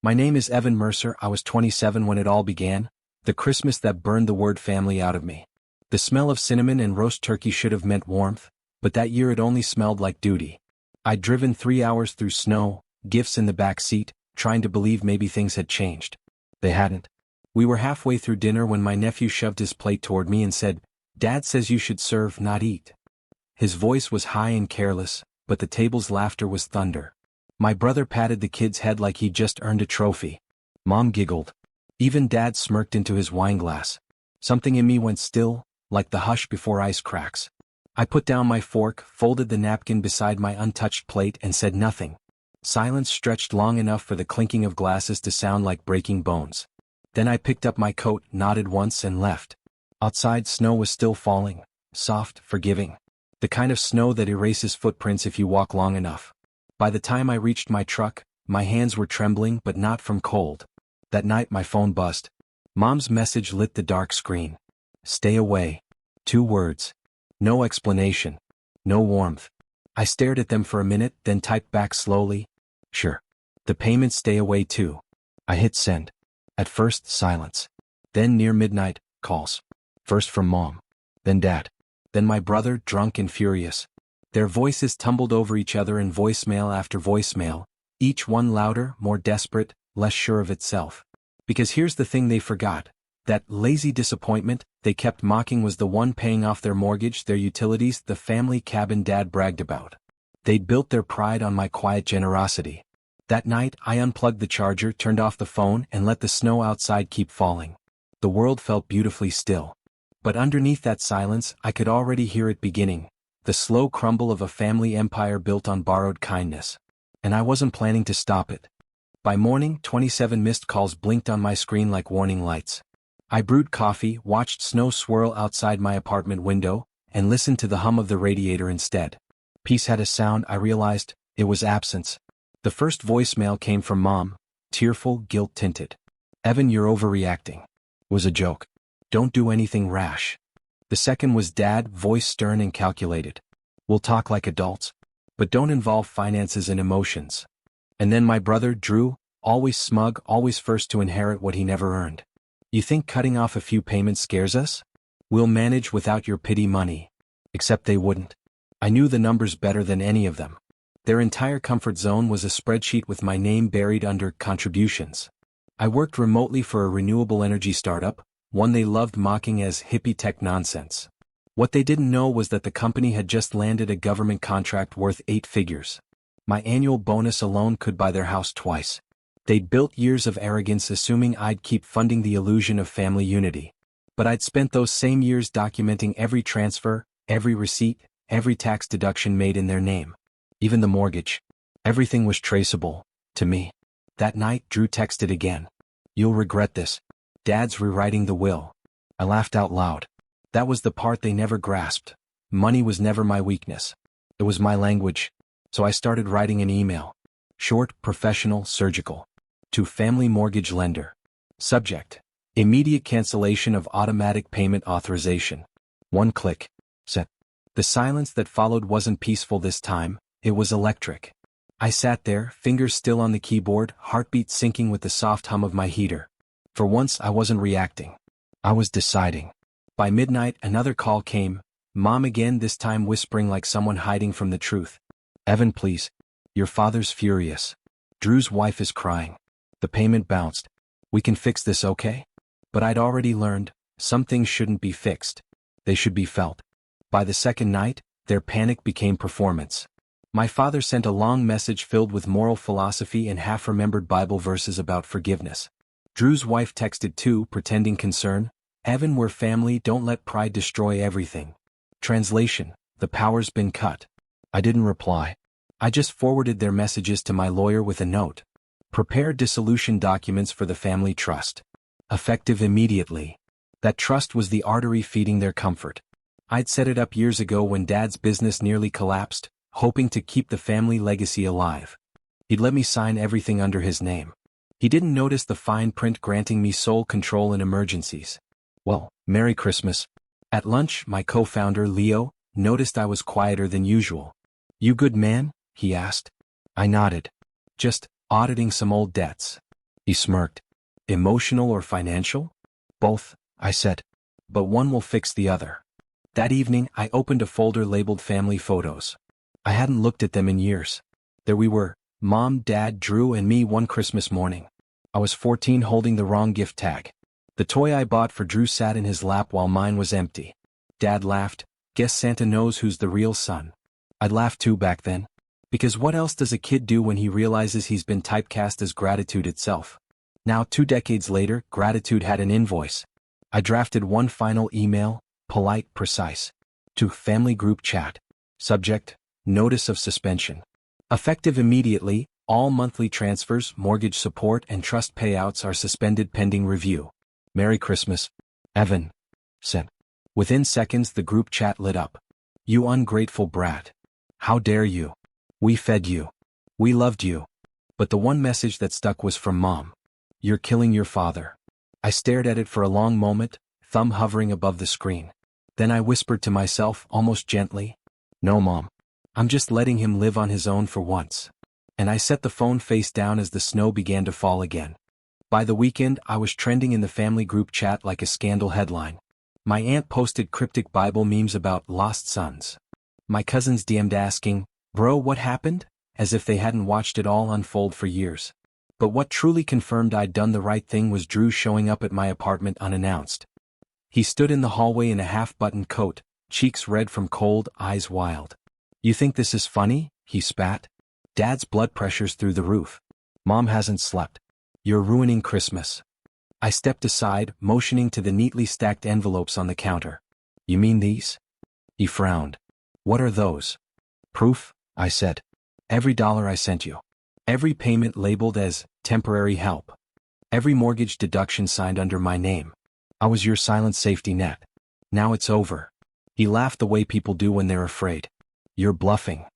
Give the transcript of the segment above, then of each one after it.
My name is Evan Mercer. I was 27 when it all began, the Christmas that burned the word family out of me. The smell of cinnamon and roast turkey should have meant warmth, but that year it only smelled like duty. I'd driven 3 hours through snow, gifts in the back seat, trying to believe maybe things had changed. They hadn't. We were halfway through dinner when my nephew shoved his plate toward me and said, "Dad says you should serve, not eat." His voice was high and careless, but the table's laughter was thunder. My brother patted the kid's head like he'd just earned a trophy. Mom giggled. Even Dad smirked into his wineglass. Something in me went still, like the hush before ice cracks. I put down my fork, folded the napkin beside my untouched plate and said nothing. Silence stretched long enough for the clinking of glasses to sound like breaking bones. Then I picked up my coat, nodded once and left. Outside snow was still falling, soft, forgiving. The kind of snow that erases footprints if you walk long enough. By the time I reached my truck, my hands were trembling but not from cold. That night my phone buzzed. Mom's message lit the dark screen. Stay away. 2 words. No explanation. No warmth. I stared at them for a minute, then typed back slowly. Sure. The payments stay away too. I hit send. At first, silence. Then near midnight, calls. First from Mom. Then Dad. Then my brother, drunk and furious. Their voices tumbled over each other in voicemail after voicemail, each one louder, more desperate, less sure of itself. Because here's the thing they forgot. That lazy disappointment they kept mocking was the one paying off their mortgage, their utilities, the family cabin Dad bragged about. They'd built their pride on my quiet generosity. That night, I unplugged the charger, turned off the phone, and let the snow outside keep falling. The world felt beautifully still. But underneath that silence, I could already hear it beginning. The slow crumble of a family empire built on borrowed kindness. And I wasn't planning to stop it. By morning, 27 missed calls blinked on my screen like warning lights. I brewed coffee, watched snow swirl outside my apartment window, and listened to the hum of the radiator instead. Peace had a sound. I realized it was absence. The first voicemail came from Mom, tearful, guilt-tinted. "Evan, you're overreacting." Was a joke. "Don't do anything rash." The second was Dad, voice stern and calculated. "We'll talk like adults. But don't involve finances and emotions." And then my brother, Drew, always smug, always first to inherit what he never earned. "You think cutting off a few payments scares us? We'll manage without your pity money." Except they wouldn't. I knew the numbers better than any of them. Their entire comfort zone was a spreadsheet with my name buried under contributions. I worked remotely for a renewable energy startup, one they loved mocking as hippie tech nonsense. What they didn't know was that the company had just landed a government contract worth 8 figures. My annual bonus alone could buy their house twice. They'd built years of arrogance assuming I'd keep funding the illusion of family unity. But I'd spent those same years documenting every transfer, every receipt, every tax deduction made in their name. Even the mortgage. Everything was traceable, to me. That night, Drew texted again. "You'll regret this. Dad's rewriting the will." I laughed out loud. That was the part they never grasped. Money was never my weakness. It was my language. So I started writing an email. Short, professional, surgical. To family mortgage lender. Subject: immediate cancellation of automatic payment authorization. 1 click. Set. The silence that followed wasn't peaceful this time, it was electric. I sat there, fingers still on the keyboard, heartbeat syncing with the soft hum of my heater. For once I wasn't reacting. I was deciding. By midnight another call came, Mom again, this time whispering like someone hiding from the truth. "Evan, please. Your father's furious. Drew's wife is crying. The payment bounced. We can fix this, okay?" But I'd already learned, some things shouldn't be fixed. They should be felt. By the second night, their panic became performance. My father sent a long message filled with moral philosophy and half-remembered Bible verses about forgiveness. Drew's wife texted too, pretending concern. "Evan, we're family, don't let pride destroy everything." Translation: the power's been cut. I didn't reply. I just forwarded their messages to my lawyer with a note. Prepare dissolution documents for the family trust. Effective immediately. That trust was the artery feeding their comfort. I'd set it up years ago when Dad's business nearly collapsed, hoping to keep the family legacy alive. He'd let me sign everything under his name. He didn't notice the fine print granting me sole control in emergencies. Well, Merry Christmas. At lunch, my co-founder, Leo, noticed I was quieter than usual. "You good man?" he asked. I nodded. "Just auditing some old debts." He smirked. Emotional or financial? Both, I said. But one will fix the other. That evening, I opened a folder labeled Family Photos. I hadn't looked at them in years. There we were, Mom, Dad, Drew, and me one Christmas morning. I was 14 holding the wrong gift tag. The toy I bought for Drew sat in his lap while mine was empty. Dad laughed. Guess Santa knows who's the real son. I'd laughed too back then. Because what else does a kid do when he realizes he's been typecast as gratitude itself? Now 2 decades later, gratitude had an invoice. I drafted one final email, polite, precise. To family group chat. Subject, notice of suspension. Effective immediately, all monthly transfers, mortgage support, and trust payouts are suspended pending review. Merry Christmas, Evan. Sent. Within seconds the group chat lit up. You ungrateful brat. How dare you? We fed you. We loved you. But the one message that stuck was from Mom. You're killing your father. I stared at it for a long moment, thumb hovering above the screen. Then I whispered to myself, almost gently, No, Mom. I'm just letting him live on his own for once. And I set the phone face down as the snow began to fall again. By the weekend, I was trending in the family group chat like a scandal headline. My aunt posted cryptic Bible memes about lost sons. My cousins DM'd asking, Bro, what happened? As if they hadn't watched it all unfold for years. But what truly confirmed I'd done the right thing was Drew showing up at my apartment unannounced. He stood in the hallway in a half-buttoned coat, cheeks red from cold, eyes wild. You think this is funny? He spat. Dad's blood pressure's through the roof. Mom hasn't slept. You're ruining Christmas. I stepped aside, motioning to the neatly stacked envelopes on the counter. You mean these? He frowned. What are those? Proof, I said. Every dollar I sent you. Every payment labeled as temporary help. Every mortgage deduction signed under my name. I was your silent safety net. Now it's over. He laughed the way people do when they're afraid. You're bluffing.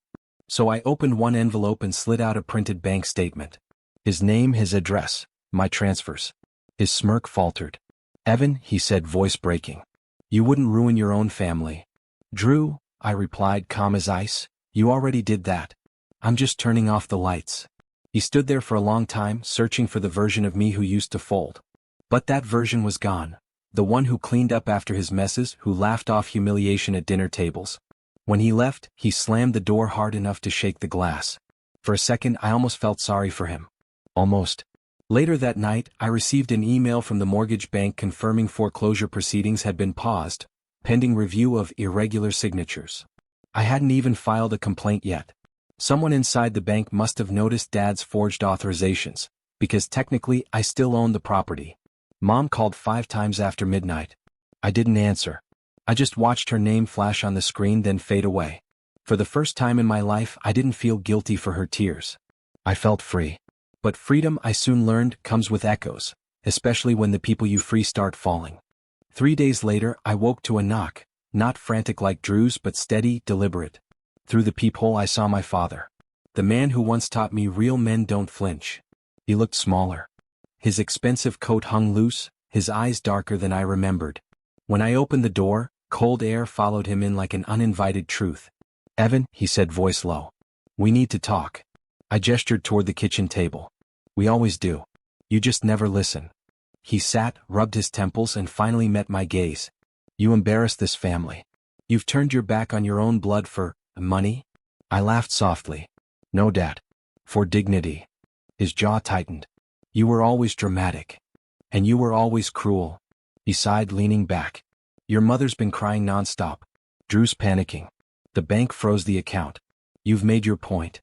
So I opened one envelope and slid out a printed bank statement. His name, his address, my transfers. His smirk faltered. Evan, he said, voice breaking. You wouldn't ruin your own family. Drew, I replied, calm as ice, you already did that. I'm just turning off the lights. He stood there for a long time, searching for the version of me who used to fold. But that version was gone. The one who cleaned up after his messes, who laughed off humiliation at dinner tables. When he left, he slammed the door hard enough to shake the glass. For a second, I almost felt sorry for him. Almost. Later that night, I received an email from the mortgage bank confirming foreclosure proceedings had been paused, pending review of irregular signatures. I hadn't even filed a complaint yet. Someone inside the bank must have noticed Dad's forged authorizations, because technically I still owned the property. Mom called 5 times after midnight. I didn't answer. I just watched her name flash on the screen then fade away. For the first time in my life, I didn't feel guilty for her tears. I felt free. But freedom, I soon learned, comes with echoes, especially when the people you free start falling. 3 days later, I woke to a knock, not frantic like Drew's but steady, deliberate. Through the peephole I saw my father. The man who once taught me real men don't flinch. He looked smaller. His expensive coat hung loose, his eyes darker than I remembered. When I opened the door, cold air followed him in like an uninvited truth. Evan, he said, voice low. We need to talk. I gestured toward the kitchen table. We always do. You just never listen. He sat, rubbed his temples, and finally met my gaze. You embarrass this family. You've turned your back on your own blood for money? I laughed softly. No, Dad. For dignity. His jaw tightened. You were always dramatic. And you were always cruel. He sighed, leaning back. Your mother's been crying nonstop. Drew's panicking. The bank froze the account. You've made your point.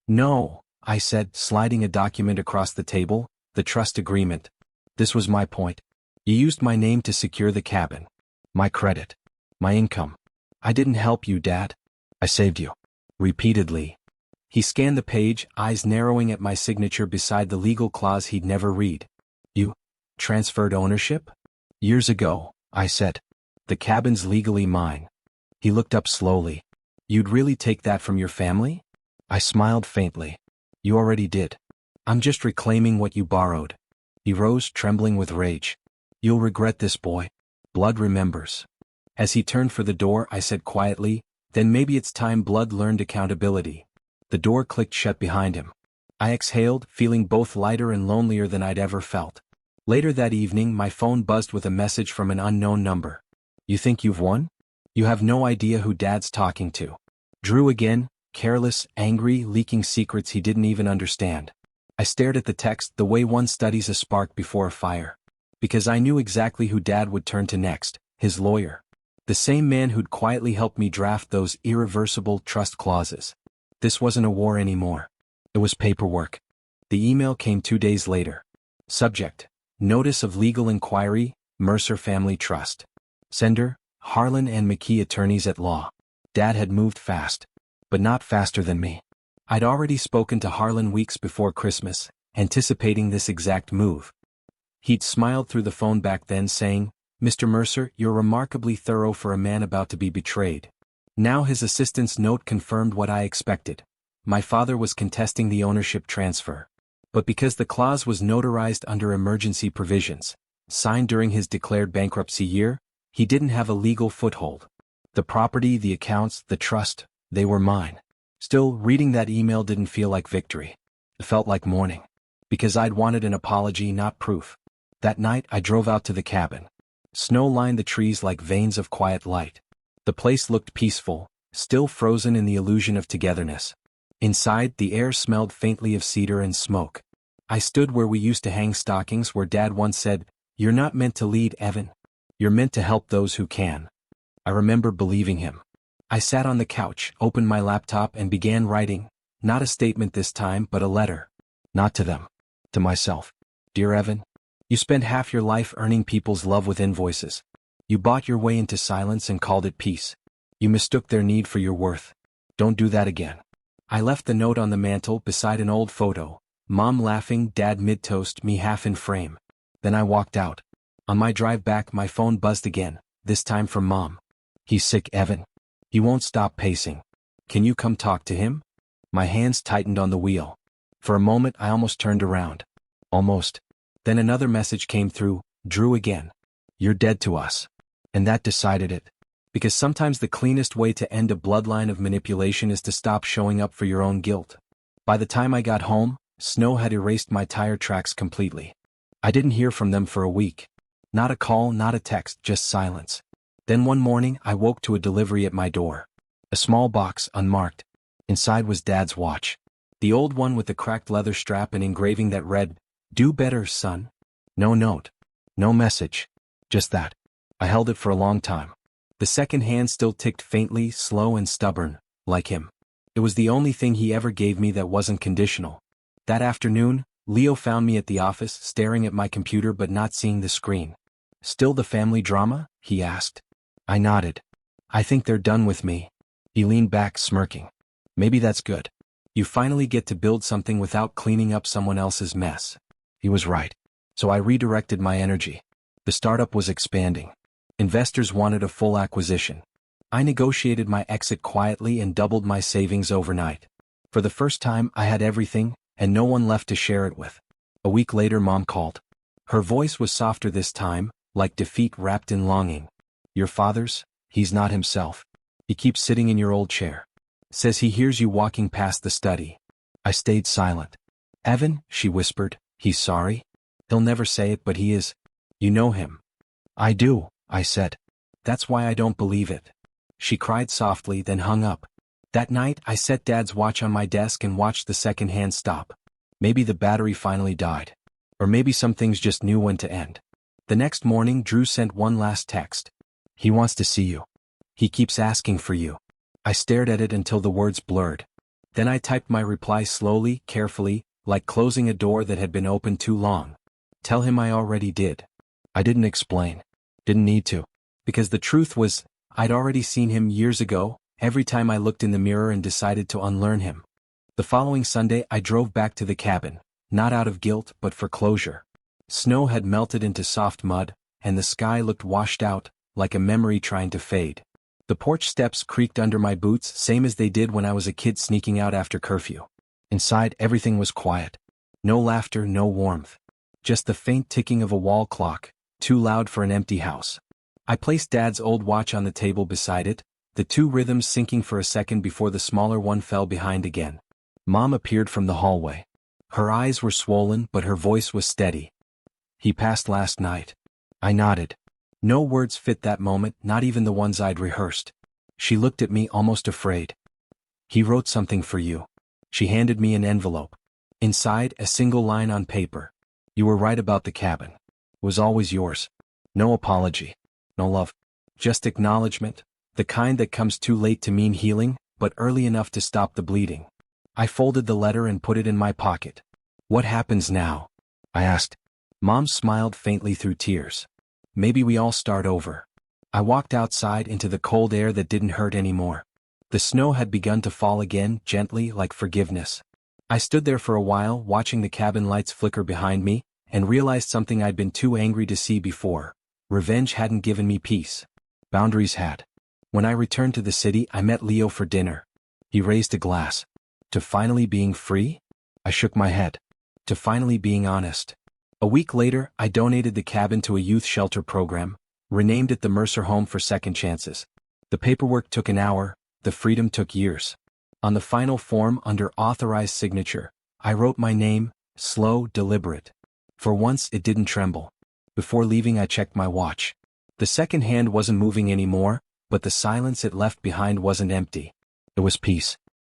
No, I said, sliding a document across the table, the trust agreement. This was my point. You used my name to secure the cabin. My credit. My income. I didn't help you, Dad. I saved you. Repeatedly. He scanned the page, eyes narrowing at my signature beside the legal clause he'd never read. You transferred ownership? Years ago, I said. The cabin's legally mine. He looked up slowly. You'd really take that from your family? I smiled faintly. You already did. I'm just reclaiming what you borrowed. He rose, trembling with rage. You'll regret this, boy. Blood remembers. As he turned for the door, I said quietly, then maybe it's time Blood learned accountability. The door clicked shut behind him. I exhaled, feeling both lighter and lonelier than I'd ever felt. Later that evening, my phone buzzed with a message from an unknown number. "You think you've won? You have no idea who Dad's talking to." Drew again, careless, angry, leaking secrets he didn't even understand. I stared at the text the way one studies a spark before a fire. Because I knew exactly who Dad would turn to next, his lawyer. The same man who'd quietly helped me draft those irreversible trust clauses. This wasn't a war anymore. It was paperwork. The email came 2 days later. Subject: Notice of Legal Inquiry, Mercer Family Trust. Sender: Harlan and McKee, attorneys at law. Dad had moved fast. But not faster than me. I'd already spoken to Harlan weeks before Christmas, anticipating this exact move. He'd smiled through the phone back then, saying, "Mr. Mercer, you're remarkably thorough for a man about to be betrayed." Now his assistant's note confirmed what I expected. My father was contesting the ownership transfer. But because the clause was notarized under emergency provisions, signed during his declared bankruptcy year, he didn't have a legal foothold. The property, the accounts, the trust, they were mine. Still, reading that email didn't feel like victory. It felt like mourning. Because I'd wanted an apology, not proof. That night, I drove out to the cabin. Snow lined the trees like veins of quiet light. The place looked peaceful, still frozen in the illusion of togetherness. Inside, the air smelled faintly of cedar and smoke. I stood where we used to hang stockings, where Dad once said, "You're not meant to lead, Evan. You're meant to help those who can." I remember believing him. I sat on the couch, opened my laptop and began writing, not a statement this time but a letter. Not to them. To myself. "Dear Evan, you spent half your life earning people's love with invoices. You bought your way into silence and called it peace. You mistook their need for your worth. Don't do that again." I left the note on the mantel beside an old photo, Mom laughing, Dad mid-toast, me half in frame. Then I walked out. On my drive back, my phone buzzed again, this time from Mom. "He's sick, Evan. He won't stop pacing. Can you come talk to him?" My hands tightened on the wheel. For a moment I almost turned around. Almost. Then another message came through, "Drew again. You're dead to us." And that decided it. Because sometimes the cleanest way to end a bloodline of manipulation is to stop showing up for your own guilt. By the time I got home, snow had erased my tire tracks completely. I didn't hear from them for a week. Not a call, not a text, just silence. Then one morning I woke to a delivery at my door. A small box, unmarked. Inside was Dad's watch. The old one with the cracked leather strap and engraving that read, "Do better, son." No note. No message. Just that. I held it for a long time. The second hand still ticked faintly, slow and stubborn, like him. It was the only thing he ever gave me that wasn't conditional. That afternoon, Leo found me at the office, staring at my computer but not seeing the screen. "Still the family drama?" he asked. I nodded. "I think they're done with me." He leaned back, smirking. "Maybe that's good. You finally get to build something without cleaning up someone else's mess." He was right. So I redirected my energy. The startup was expanding. Investors wanted a full acquisition. I negotiated my exit quietly and doubled my savings overnight. For the first time, I had everything, and no one left to share it with. A week later, Mom called. Her voice was softer this time, like defeat wrapped in longing. "Your father's? He's not himself. He keeps sitting in your old chair. Says he hears you walking past the study." I stayed silent. "Evan," she whispered, "he's sorry? He'll never say it, but he is. You know him." "I do," I said. "That's why I don't believe it." She cried softly, then hung up. That night, I set Dad's watch on my desk and watched the second hand stop. Maybe the battery finally died. Or maybe some things just knew when to end. The next morning, Drew sent one last text. "He wants to see you. He keeps asking for you." I stared at it until the words blurred. Then I typed my reply slowly, carefully, like closing a door that had been open too long. "Tell him I already did." I didn't explain. Didn't need to. Because the truth was, I'd already seen him years ago, every time I looked in the mirror and decided to unlearn him. The following Sunday I drove back to the cabin, not out of guilt but for closure. Snow had melted into soft mud, and the sky looked washed out, like a memory trying to fade. The porch steps creaked under my boots, same as they did when I was a kid sneaking out after curfew. Inside, everything was quiet. No laughter, no warmth. Just the faint ticking of a wall clock, too loud for an empty house. I placed Dad's old watch on the table beside it, the two rhythms syncing for a second before the smaller one fell behind again. Mom appeared from the hallway. Her eyes were swollen but her voice was steady. He passed last night. I nodded. No words fit that moment, not even the ones I'd rehearsed. She looked at me almost afraid. He wrote something for you. She handed me an envelope. Inside, a single line on paper. You were right about the cabin. It was always yours. No apology. No love. Just acknowledgement, the kind that comes too late to mean healing, but early enough to stop the bleeding. I folded the letter and put it in my pocket. What happens now? I asked. Mom smiled faintly through tears. Maybe we all start over. I walked outside into the cold air that didn't hurt anymore. The snow had begun to fall again, gently, like forgiveness. I stood there for a while, watching the cabin lights flicker behind me, and realized something I'd been too angry to see before. Revenge hadn't given me peace. Boundaries had. When I returned to the city, I met Leo for dinner. He raised a glass. To finally being free? I shook my head. To finally being honest. A week later, I donated the cabin to a youth shelter program, renamed it the Mercer Home for Second Chances. The paperwork took an hour, the freedom took years. On the final form under authorized signature, I wrote my name, slow, deliberate. For once, it didn't tremble. Before leaving, I checked my watch. The second hand wasn't moving anymore, but the silence it left behind wasn't empty. It was peace.